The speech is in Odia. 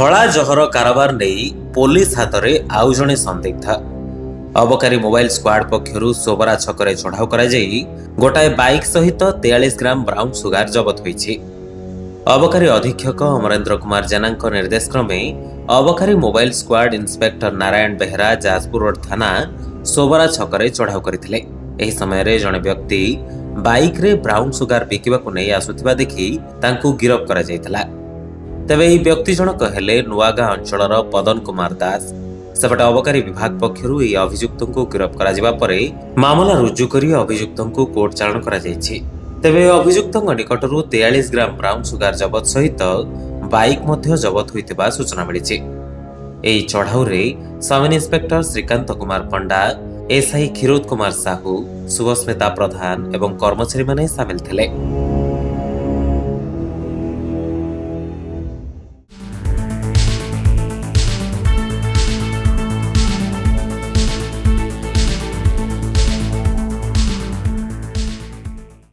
ଧଳା ଜହର କାରବାର ନେଇ ପୋଲିସ ହାତରେ ଆଉ ଜଣେ ସନ୍ଦିଗ୍ଧ। ଅବକାରୀ ମୋବାଇଲ ସ୍କ୍ୱାଡ୍ ପକ୍ଷରୁ ସୋବରା ଛକରେ ଚଢ଼ାଉ କରାଯାଇ ଗୋଟାଏ ବାଇକ୍ ସହିତ 43 ଗ୍ରାମ ବ୍ରାଉନ ସୁଗାର ଜବତ ହୋଇଛି। ଅବକାରୀ ଅଧୀକ୍ଷକ ଅମରେନ୍ଦ୍ର କୁମାର ଜେନାଙ୍କ ନିର୍ଦ୍ଦେଶ କ୍ରମେ ଅବକାରୀ mobile squad inspector Narayan Behera Jajpur road ଥାନା ସୋବରା ଛକରେ ଚଢ଼ାଉ କରିଥିଲେ। ଏହି ସମୟରେ ଜଣେ ବ୍ୟକ୍ତି ବାଇକ୍ରେ ବ୍ରାଉନ ସୁଗାର ବିକିବାକୁ ନେଇ ଆସୁଥିବା ଦେଖି ତାଙ୍କୁ ଗିରଫ କରାଯାଇଥିଲା। ତେବେ ଏହି ବ୍ୟକ୍ତି ଜଣକ ହେଲେ ନୂଆଗାଁ ଅଞ୍ଚଳର ପଦନ କୁମାର ଦାସ। ସେପଟେ ଅବକାରୀ ବିଭାଗ ପକ୍ଷରୁ ଏହି ଅଭିଯୁକ୍ତଙ୍କୁ ଗିରଫ କରାଯିବା ପରେ ମାମଲା ରୁଜୁ କରି ଅଭିଯୁକ୍ତଙ୍କୁ କୋର୍ଟ ଚାଲାଣ କରାଯାଇଛି। ତେବେ ଅଭିଯୁକ୍ତଙ୍କ ନିକଟରୁ 43 ଗ୍ରାମ ବ୍ରାଉନ ସୁଗାର ଜବତ ସହିତ ବାଇକ୍ ମଧ୍ୟ ଜବତ ହୋଇଥିବା ସୂଚନା ମିଳିଛି। ଏହି ଚଢ଼ାଉରେ sub inspector Srikant Kumar Panda, SI Kshirod Kumar Sahu, Subhasmita Pradhan ଏବଂ କର୍ମଚାରୀମାନେ ସାମିଲ ଥିଲେ।